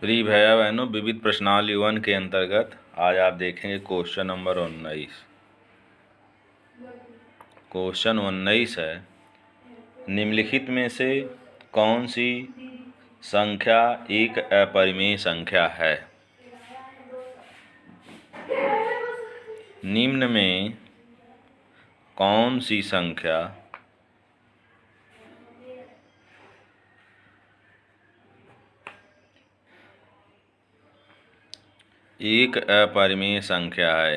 प्रिय भैया बहनों, विविध प्रश्नावली 1 के अंतर्गत आज आप देखेंगे क्वेश्चन नंबर 19। क्वेश्चन 19 है, निम्नलिखित में से कौन सी संख्या एक अपरिमेय संख्या है? निम्न में कौन सी संख्या एक अपरिमेय संख्या है?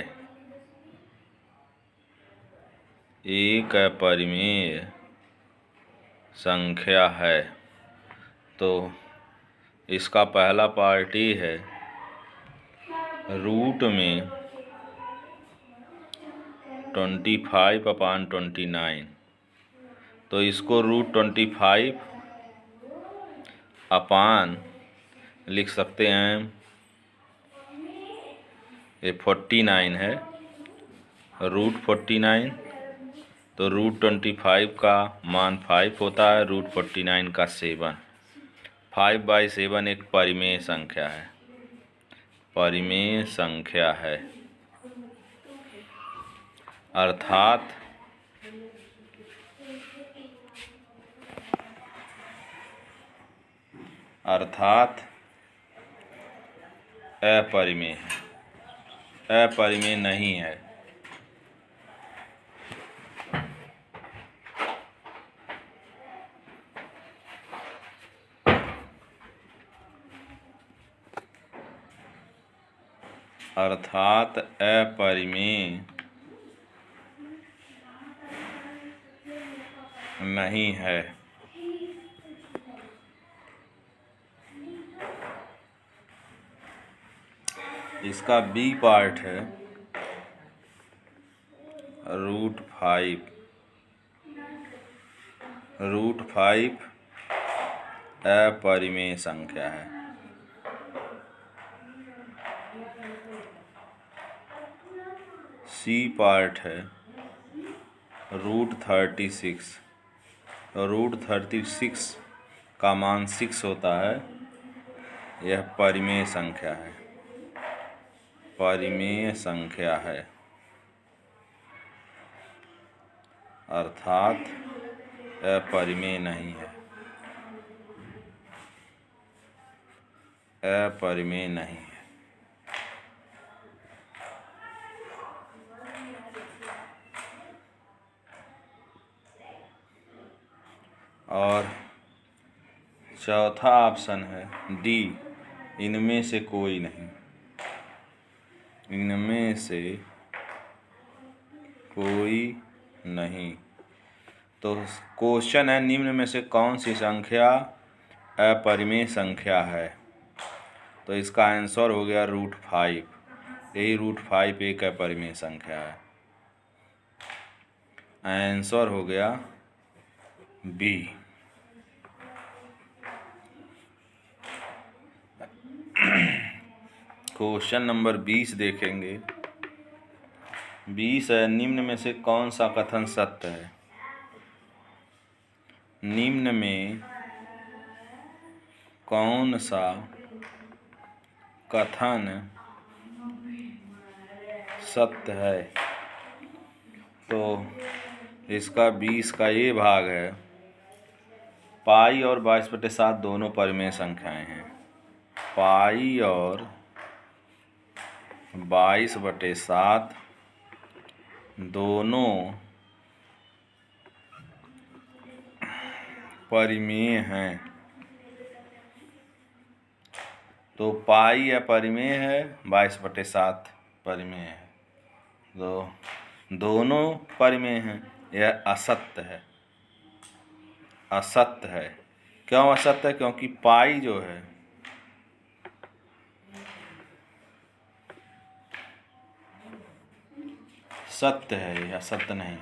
एक अपरिमेय संख्या है। तो इसका पहला पार्ट ये है, रूट में 25/29। तो इसको √25 अपान लिख सकते हैं, ये 49 है, √49। तो √25 का मान 5 होता है, √49 का 7। 5/7 एक परिमेय संख्या है, परिमेय संख्या है। अर्थात अपरिमेय है, अपरिमेय नहीं है। अर्थात अपरिमेय नहीं है। इसका बी पार्ट है, √5 अपरिमेय संख्या है। सी पार्ट है √36। √36 का मान 6 होता है, यह परिमेय संख्या है, परिमेय संख्या है। अर्थात अपरिमेय नहीं है, अपरिमेय नहीं है। और चौथा ऑप्शन है डी, इनमें से कोई नहीं। इनमें से कोई नहीं। तो क्वेश्चन है, निम्न में से कौन सी संख्या अपरिमेय संख्या है? तो इसका आंसर हो गया √5। यही √5 एक अपरिमेय संख्या है। आंसर हो गया बी। क्वेश्चन नंबर 20 देखेंगे। 20 है, निम्न में से कौन सा कथन सत्य है? निम्न में कौन सा कथन सत्य है? तो इसका 20 का ये भाग है, पाई और 22/7 दोनों परिमेय संख्याएं हैं। पाई और 22/7 दोनों परिमेय हैं। तो पाई अपरिमेय है, 22/7 परिमेय है। तो दोनों परिमेय हैं। यह असत्य है, असत्य है। क्यों असत्य है? क्योंकि पाई जो है सत्य है, यह असत्य नहीं।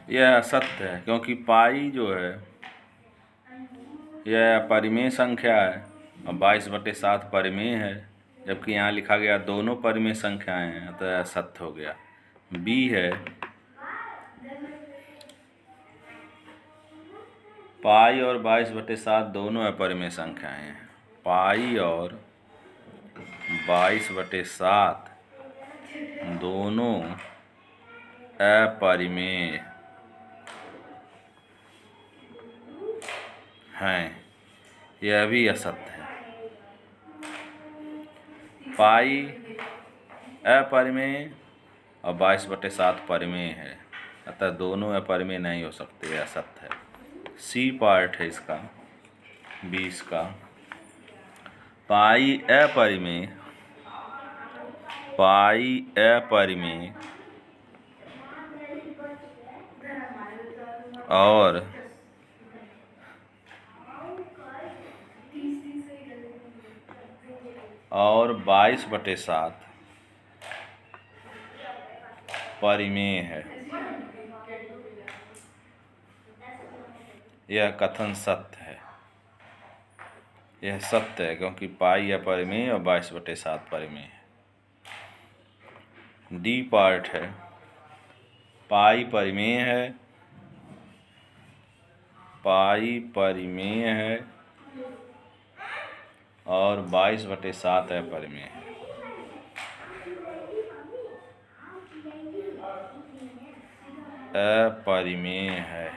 यह असत्य है, क्योंकि पाई जो है यह अपरिमेय संख्या है और 22/7 परिमेय है, जबकि यहाँ लिखा गया दोनों परिमेय संख्याएं हैं, तो यह सत्य हो गया। बी है पाई और 22/7 दोनों अपरिमेय संख्याएं हैं। पाई और 22/7 दोनों अपरिमेय हैं, यह भी असत्य है। पाई अपरिमेय और 22/7 परिमेय है, अतः दोनों अपरिमेय नहीं हो सकते, यह असत्य है। सी पार्ट है इसका 20 का। पाई अपरिमेय और 22/7 परिमेय है। यह कथन सत्य है, यह सत्य है, क्योंकि पाई अपरिमेय और 22/7 परिमेय है। डी पार्ट है पाई परिमेय है और 22/7 अपरिमेय है। अपरिमेय है,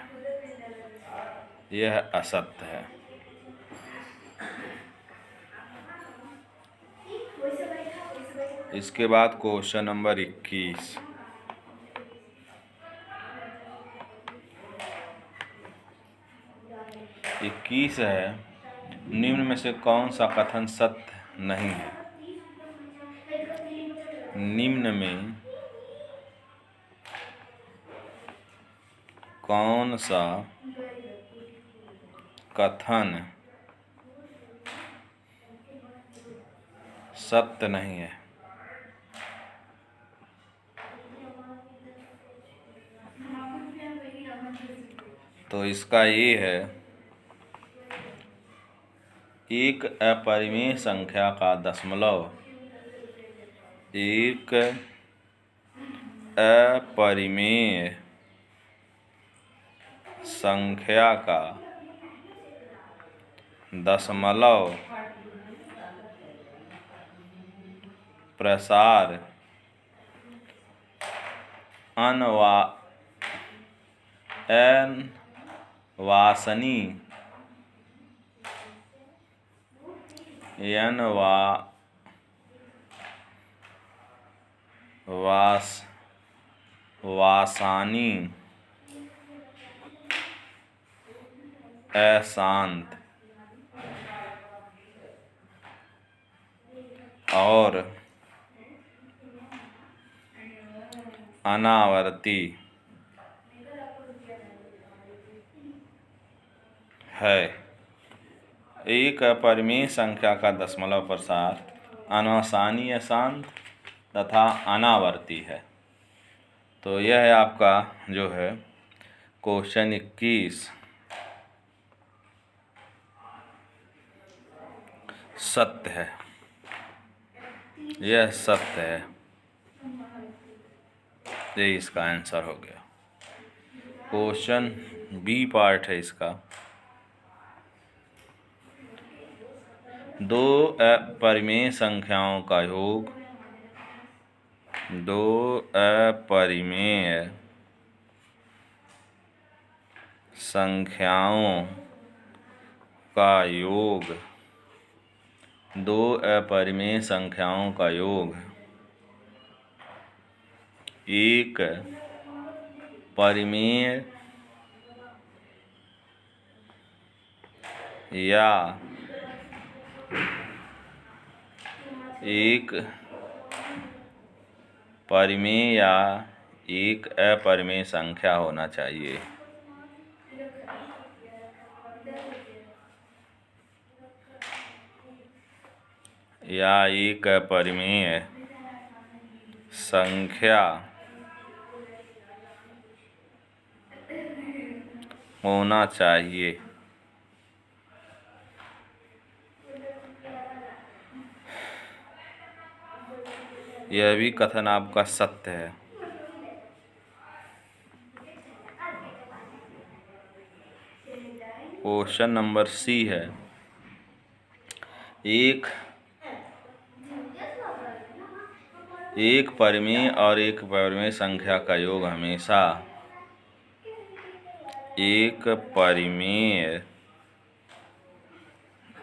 यह असत्य है। इसके बाद क्वेश्चन नंबर 21। है, निम्न में से कौन सा कथन सत्य नहीं है? निम्न में कौन सा कथन सत्य नहीं है? तो इसका ये है, एक अपरिमेय संख्या का दशमलव एक अपरिमेय संख्या का दशमलव प्रसार वासानी अशांत और अनावर्ती है। एक अपरिमेय संख्या का दशमलव प्रसार अनासानी अशांत तथा अनावर्ती है। तो यह है आपका जो है क्वेश्चन 21 सत्य है, यह सत्य है, ये इसका आंसर हो गया। क्वेश्चन बी पार्ट है इसका, दो अपरिमेय संख्याओं का योग, दो अपरिमेय संख्याओं का योग, दो अपरिमेय संख्याओं का योग एक परिमेय या एक परिमेय या एक अपरिमेय संख्या होना चाहिए। या एक अपरिमेय संख्या होना चाहिए। यह भी कथन आपका सत्य है। क्वेश्चन नंबर सी है, एक परिमेय और एक परिमेय संख्या का योग हमेशा एक परिमेय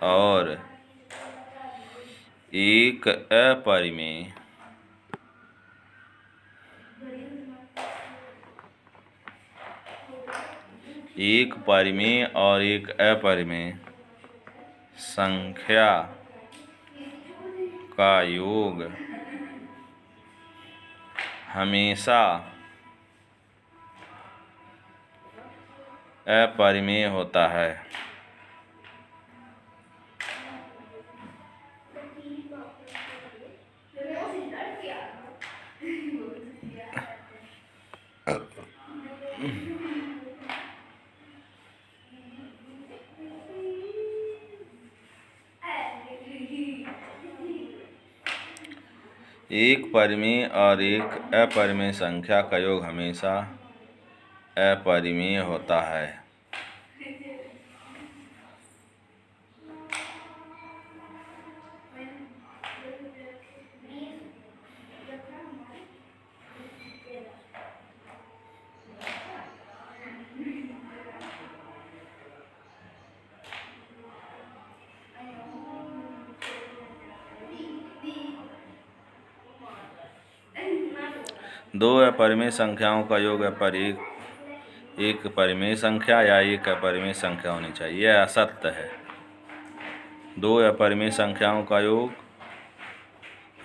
और एक अपरिमेय और एक अपरिमेय संख्या का योग हमेशा अपरिमेय होता है। एक परिमेय और एक अपरिमेय संख्या का योग हमेशा अपरिमेय होता है। दो अपरिमेय संख्याओं का योग एक परिमेय संख्या या एक अपरिमेय संख्या होनी चाहिए, यह असत्य है। दो अपरिमेय संख्याओं का योग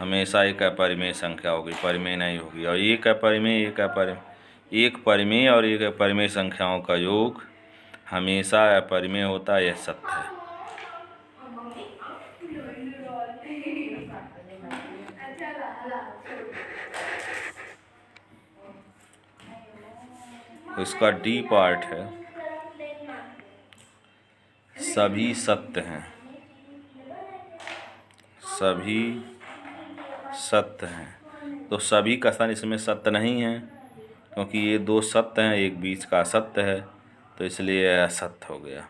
हमेशा एक अपरिमेय संख्या होगी, परिमेय नहीं होगी। और एक परिमेय और एक अपरिमेय संख्याओं का योग हमेशा अपरिमेय होता है, यह सत्य है। इसका डी पार्ट है, सभी सत्य हैं, सभी सत्य हैं। तो सभी कथन इसमें सत्य नहीं है, क्योंकि ये दो सत्य हैं, एक बीच का असत्य है, तो इसलिए यह असत्य हो गया।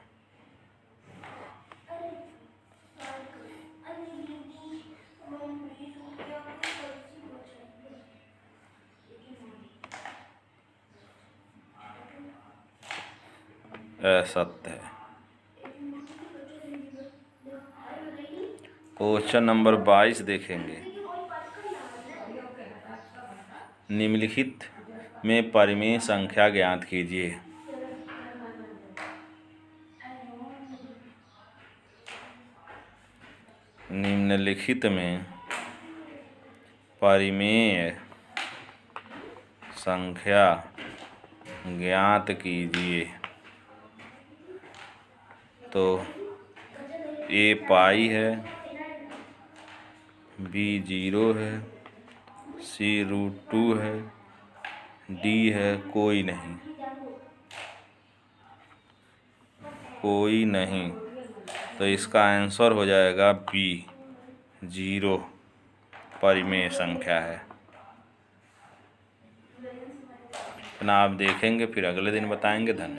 असत्य है। क्वेश्चन नंबर 22 देखेंगे। निम्नलिखित में परिमेय संख्या ज्ञात कीजिए। निम्नलिखित में परिमेय संख्या ज्ञात कीजिए। तो ए पाई है, बी 0 है, सी √2 है, डी है कोई नहीं। तो इसका आंसर हो जाएगा बी, 0 परिमेय संख्या है। अपना आप देखेंगे, फिर अगले दिन बताएंगे। धन्यवाद।